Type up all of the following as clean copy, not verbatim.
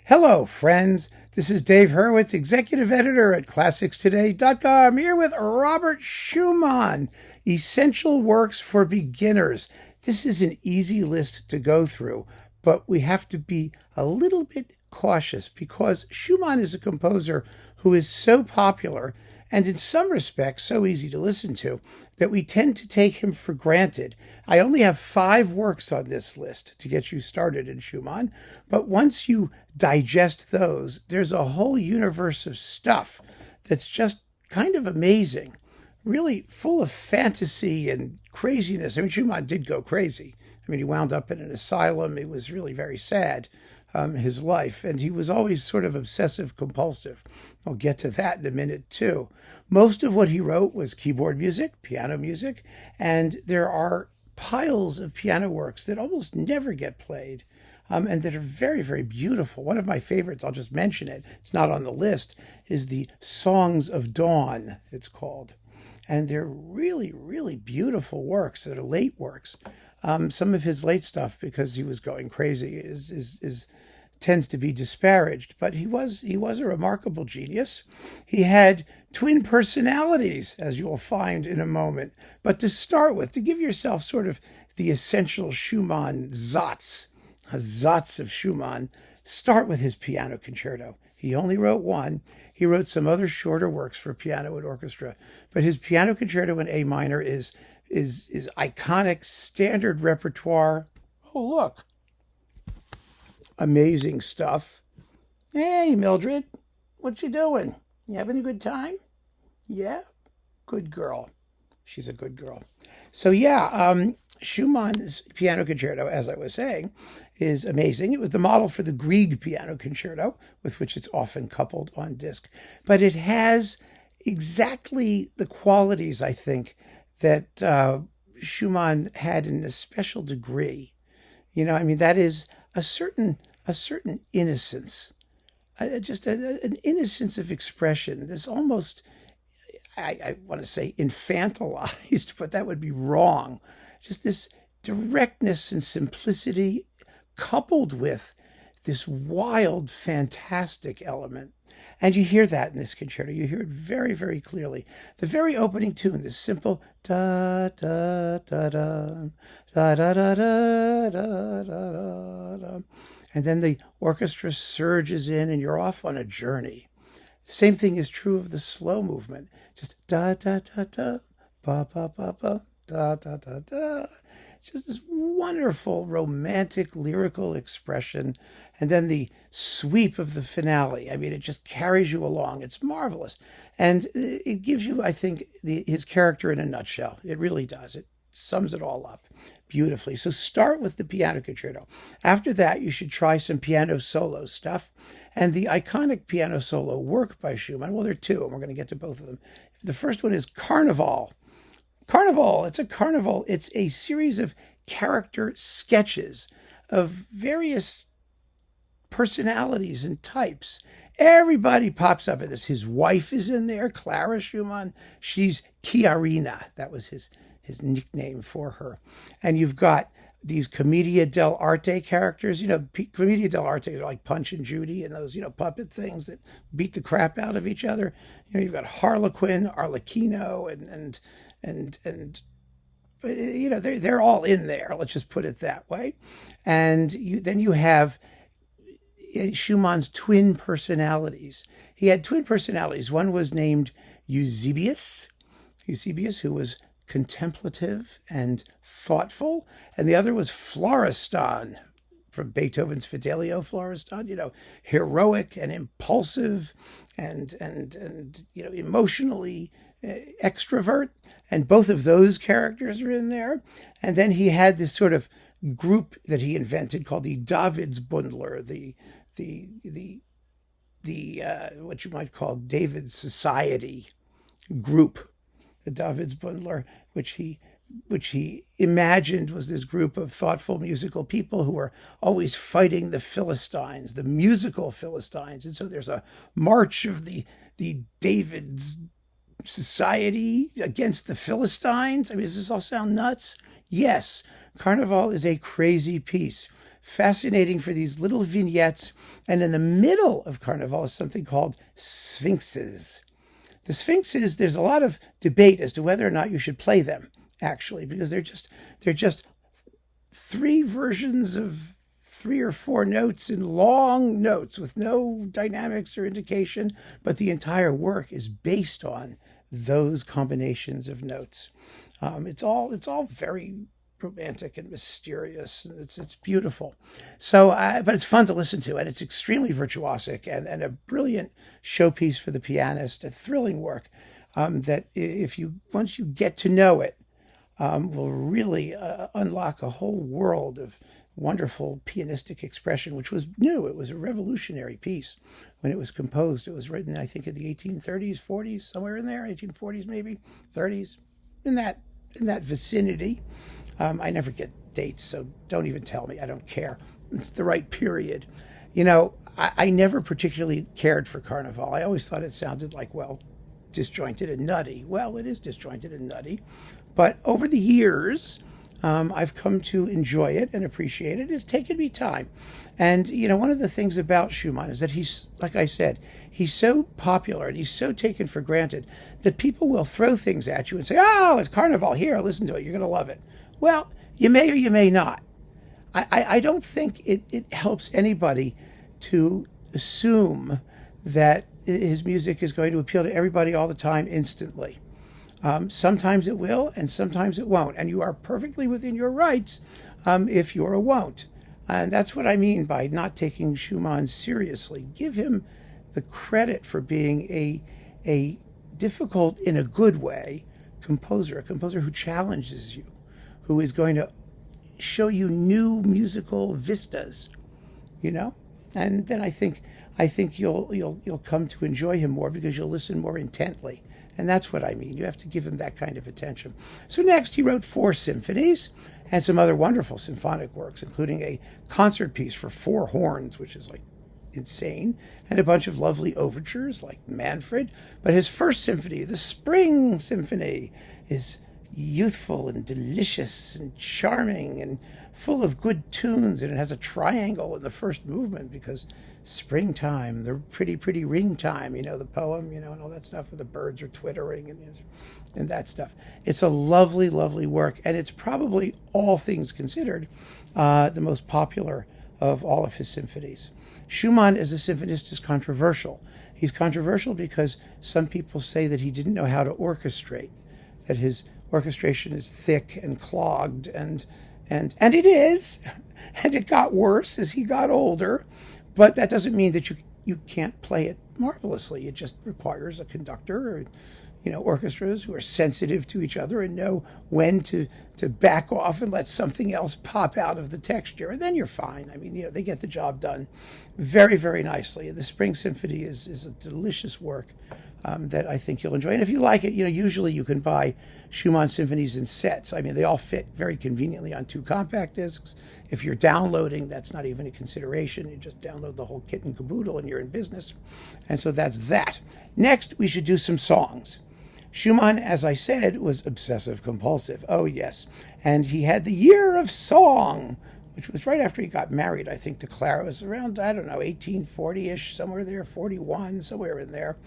Hello, friends. This is Dave Hurwitz, executive editor at ClassicsToday.com, here with Robert Schumann, Essential Works for Beginners. This is an easy list to go through, but we have to be a little bit cautious because Schumann is a composer who is so popular and in some respects so easy to listen to that we tend to take him for granted. I only have 5 works on this list to get you started in Schumann, but once you digest those, there's a whole universe of stuff that's just kind of amazing, really full of fantasy and craziness. I mean, Schumann did go crazy. I mean, he wound up in an asylum. It was really very sad, his life. And he was always sort of obsessive compulsive. I'll get to that in a minute, too. Most of what he wrote was keyboard music, piano music, and there are piles of piano works that almost never get played and that are very, very beautiful. One of my favorites, I'll just mention it, it's not on the list, is the Songs of Dawn, it's called. And they're really, really beautiful works that are late works. Some of his late stuff, because he was going crazy, tends to be disparaged. But he was a remarkable genius. He had twin personalities, as you'll find in a moment. But to start with, to give yourself sort of the essential Schumann Satz of Schumann, start with his Piano Concerto. He only wrote one. He wrote some other shorter works for piano and orchestra, but his Piano Concerto in A minor is iconic, standard repertoire. Oh, look. Amazing stuff. Hey, Mildred, what you doing? You having a good time? Yeah? Good girl. She's a good girl. So Schumann's Piano Concerto, as I was saying, is amazing. It was the model for the Grieg Piano Concerto, with which it's often coupled on disc. But it has exactly the qualities, I think, that Schumann had in a special degree. That is a certain innocence, just an innocence of expression. This almost, I want to say infantilized, but that would be wrong. Just this directness and simplicity coupled with this wild, fantastic element. And you hear that in this concerto. You hear it very, very clearly. The very opening tune, this simple da da da da da da da da da da da, and then the orchestra surges in, and you're off on a journey. Same thing is true of the slow movement. Just da da da da ba ba ba ba da da da da. Just this wonderful, romantic, lyrical expression. And then the sweep of the finale. I mean, it just carries you along. It's marvelous. And it gives you, I think, his character in a nutshell. It really does. It sums it all up beautifully. So start with the Piano Concerto. After that, you should try some piano solo stuff. And the iconic piano solo work by Schumann, well, there are 2, and we're going to get to both of them. The first one is Carnival. It's a carnival. It's a series of character sketches of various personalities and types. Everybody pops up in this. His wife is in there, Clara Schumann. She's Chiarina. That was his nickname for her. And you've got these Commedia dell'arte characters. Commedia dell'arte are like Punch and Judy and those, puppet things that beat the crap out of each other. You've got Harlequin, Arlecchino, and they're all in there. Let's just put it that way. And then you have Schumann's twin personalities. He had twin personalities. One was named Eusebius, who was contemplative and thoughtful, and the other was Florestan, from Beethoven's Fidelio Florestan, heroic and impulsive and emotionally extrovert. And both of those characters are in there. And then he had this sort of group that he invented called the Davidsbundler, the what you might call David's Society group, the Davidsbundler, which he imagined was this group of thoughtful musical people who were always fighting the Philistines, the musical Philistines. And so there's a march of the David's Society against the Philistines. I mean, does this all sound nuts? Yes, Carnival is a crazy piece. fascinating for these little vignettes. And in the middle of Carnival is something called sphinxes. The sphinxes, there's a lot of debate as to whether or not you should play them, actually, because they're just three versions of 3 or 4 notes in long notes with no dynamics or indication, but the entire work is based on those combinations of notes. It's all very romantic and mysterious, and it's beautiful. So, but it's fun to listen to, and it's extremely virtuosic and a brilliant showpiece for the pianist. A thrilling work that, if you once you get to know it, will really unlock a whole world of wonderful pianistic expression, which was new. It was a revolutionary piece when it was composed. It was written, I think, in the 1830s, 40s, somewhere in there, 1840s maybe, 30s, in that vicinity. I never get dates, so don't even tell me. I don't care. It's the right period. I never particularly cared for Carnival. I always thought it sounded like, well, disjointed and nutty. Well, it is disjointed and nutty. But over the years, I've come to enjoy it and appreciate it. It's taken me time. And, one of the things about Schumann is that he's, like I said, he's so popular and he's so taken for granted that people will throw things at you and say, oh, it's Carnival. Here, listen to it. You're going to love it. Well, you may or you may not. I don't think it helps anybody to assume that his music is going to appeal to everybody all the time instantly. Sometimes it will, and sometimes it won't. And you are perfectly within your rights if you're a won't. And that's what I mean by not taking Schumann seriously. Give him the credit for being a difficult, in a good way, composer, a composer who challenges you, who is going to show you new musical vistas, And then I think you'll come to enjoy him more because you'll listen more intently. And that's what I mean. You have to give him that kind of attention. So next, he wrote 4 symphonies and some other wonderful symphonic works, including a concert piece for 4 horns, which is like insane, and a bunch of lovely overtures like Manfred. But his first symphony, the Spring Symphony, is youthful and delicious and charming and full of good tunes, and it has a triangle in the first movement because springtime, the pretty, pretty ring time, the poem, and all that stuff where the birds are twittering and that stuff. It's a lovely, lovely work, and it's probably, all things considered, the most popular of all of his symphonies. Schumann as a symphonist is controversial. He's controversial because some people say that he didn't know how to orchestrate, that his orchestration is thick and clogged, and it is, and it got worse as he got older, but that doesn't mean that you can't play it marvelously. It just requires a conductor or, orchestras who are sensitive to each other and know when to back off and let something else pop out of the texture, and then you're fine. I mean, they get the job done very, very nicely. The Spring Symphony is a delicious work that I think you'll enjoy. And if you like it, usually you can buy Schumann symphonies in sets. I mean, they all fit very conveniently on 2 compact discs. If you're downloading, that's not even a consideration. You just download the whole kit and caboodle and you're in business. And so that's that. Next, we should do some songs. Schumann, as I said, was obsessive compulsive. Oh, yes. And he had the Year of Song, which was right after he got married, I think, to Clara. It was around, 1840-ish, somewhere there, 41, somewhere in there.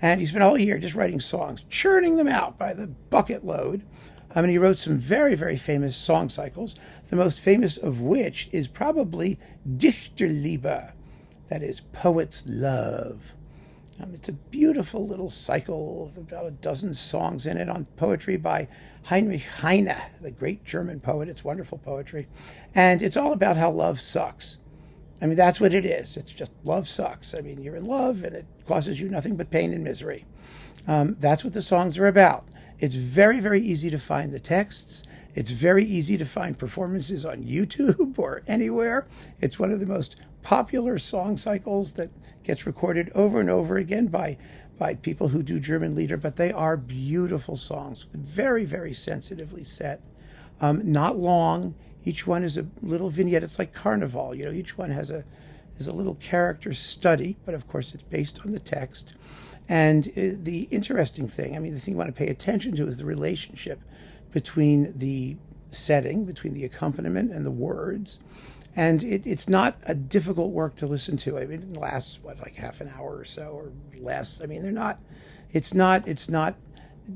And he spent all year just writing songs, churning them out by the bucket load. And he wrote some very, very famous song cycles, the most famous of which is probably Dichterliebe, that is, Poet's Love. It's a beautiful little cycle with about a dozen songs in it on poetry by Heinrich Heine, the great German poet. It's wonderful poetry. And it's all about how love sucks. I mean, that's what it is. It's just love sucks. I mean, you're in love and it causes you nothing but pain and misery. That's what the songs are about. It's very, very easy to find the texts. It's very easy to find performances on YouTube or anywhere. It's one of the most popular song cycles that gets recorded over and over again by people who do German lieder, but they are beautiful songs, very, very sensitively set, not long. Each one is a little vignette. It's like Carnival, each one is a little character study, but of course it's based on the text. And the interesting thing, the thing you want to pay attention to is the relationship between the setting, between the accompaniment and the words, And it's not a difficult work to listen to. I mean, it lasts like half an hour or so or less. I mean, it's not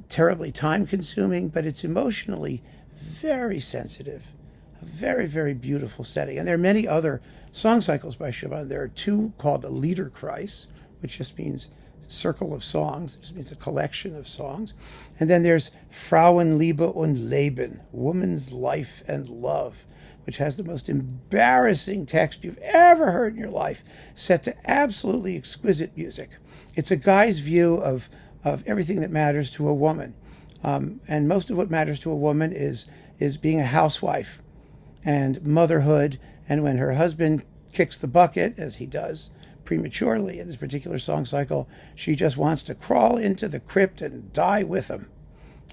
terribly time consuming, but it's emotionally very sensitive, a very, very beautiful setting. And there are many other song cycles by Schumann. There are two called the Liederkreis, which just means circle of songs. It just means a collection of songs. And then there's Frauenliebe und Leben, woman's life and love, which has the most embarrassing text you've ever heard in your life, set to absolutely exquisite music. It's a guy's view of everything that matters to a woman. And most of what matters to a woman is being a housewife and motherhood. And when her husband kicks the bucket, as he does prematurely in this particular song cycle, she just wants to crawl into the crypt and die with him.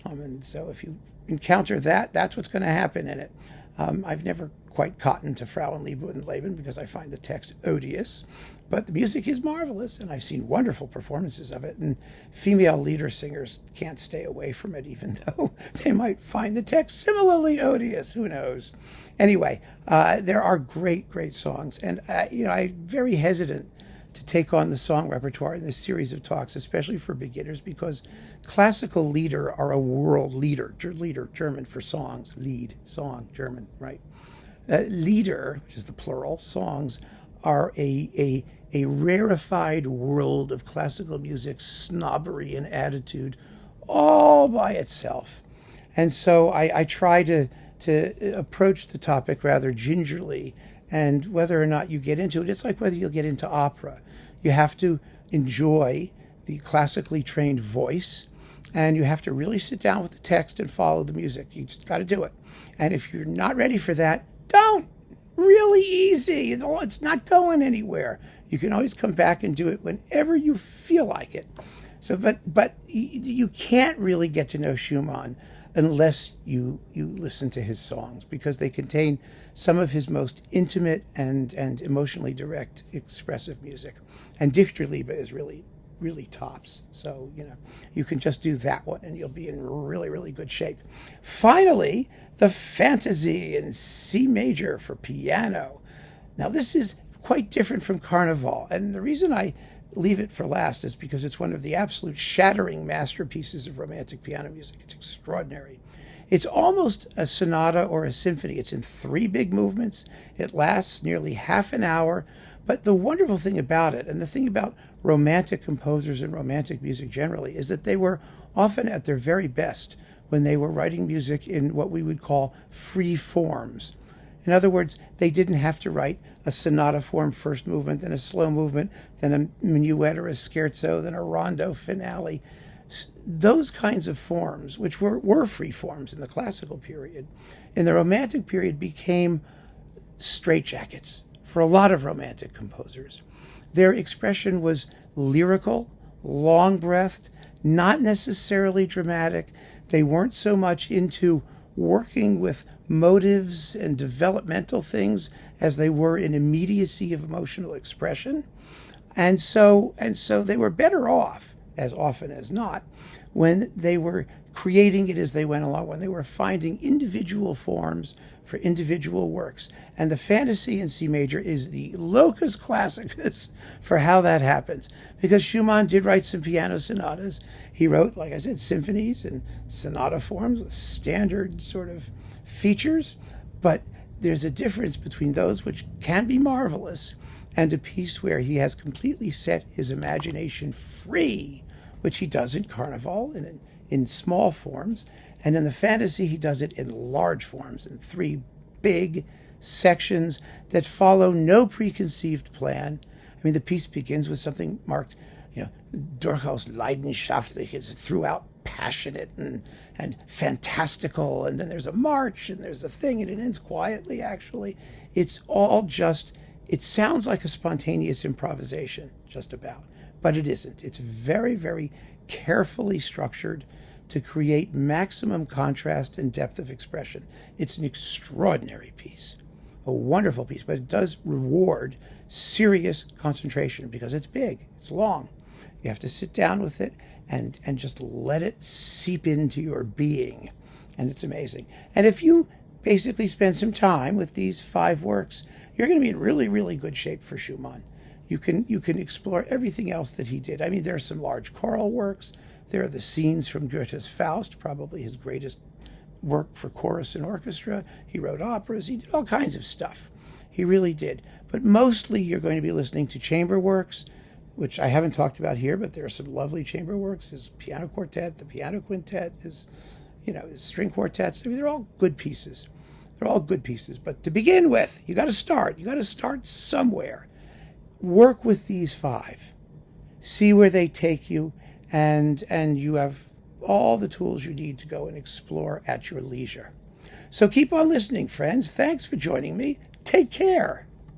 And so if you encounter that, that's what's going to happen in it. I've never quite cottoned to Frauenliebe und Leben because I find the text odious, but the music is marvelous, and I've seen wonderful performances of it, and female leader singers can't stay away from it, even though they might find the text similarly odious. Who knows? Anyway, there are great, great songs, and I'm very hesitant to take on the song repertoire in this series of talks, especially for beginners, because classical lieder are a world leader, German for songs, Lied, song, German, right? Lieder, which is the plural, songs, are a rarefied world of classical music snobbery and attitude all by itself. And so I try to approach the topic rather gingerly, and whether or not you get into it, it's like whether you'll get into opera. You have to enjoy the classically trained voice, and you have to really sit down with the text and follow the music. You just got to do it. And if you're not ready for that, don't. Really easy. It's not going anywhere. You can always come back and do it whenever you feel like it. So, but you can't really get to know Schumann unless you listen to his songs, because they contain some of his most intimate and emotionally direct, expressive music. And Dichterliebe is really, really tops. So, you can just do that one and you'll be in really, really good shape. Finally, the Fantasie in C major for piano. Now, this is quite different from Carnival. And the reason I leave it for last is because it's one of the absolute shattering masterpieces of romantic piano music. It's extraordinary. It's almost a sonata or a symphony. It's in 3 big movements. It lasts nearly half an hour. But the wonderful thing about it, and the thing about romantic composers and romantic music generally, is that they were often at their very best when they were writing music in what we would call free forms. In other words, they didn't have to write a sonata form first movement, then a slow movement, then a minuet or a scherzo, then a rondo finale. Those kinds of forms, which were free forms in the classical period, in the romantic period became straitjackets for a lot of romantic composers. Their expression was lyrical, long-breathed, not necessarily dramatic. They weren't so much into working with motives and developmental things as they were in immediacy of emotional expression. And so they were better off, as often as not, when they were creating it as they went along, when they were finding individual forms for individual works. And the Fantasie in C major is the locus classicus for how that happens. Because Schumann did write some piano sonatas. He wrote, like I said, symphonies and sonata forms with standard sort of features. But there's a difference between those, which can be marvelous, and a piece where he has completely set his imagination free, which he does in Carnival and in small forms. And in the Fantasie, he does it in large forms, in 3 big sections that follow no preconceived plan. I mean, the piece begins with something marked, durchaus leidenschaftlich. It's throughout passionate and fantastical. And then there's a march and there's a thing, and it ends quietly, actually. It's all just, it sounds like a spontaneous improvisation, just about. But it isn't. It's very, very carefully structured to create maximum contrast and depth of expression. It's an extraordinary piece, a wonderful piece, but it does reward serious concentration because it's big, it's long. You have to sit down with it and just let it seep into your being, and it's amazing. And if you basically spend some time with these 5 works, you're going to be in really, really good shape for Schumann. You can explore everything else that he did. I mean, there are some large choral works. There are the scenes from Goethe's Faust, probably his greatest work for chorus and orchestra. He wrote operas. He did all kinds of stuff. He really did. But mostly you're going to be listening to chamber works, which I haven't talked about here, but there are some lovely chamber works. His piano quartet, the piano quintet, his string quartets. I mean, they're all good pieces. They're all good pieces. But to begin with, you got to start. You got to start somewhere. Work with these 5. See where they take you, and you have all the tools you need to go and explore at your leisure. So keep on listening, friends. Thanks for joining me. Take care.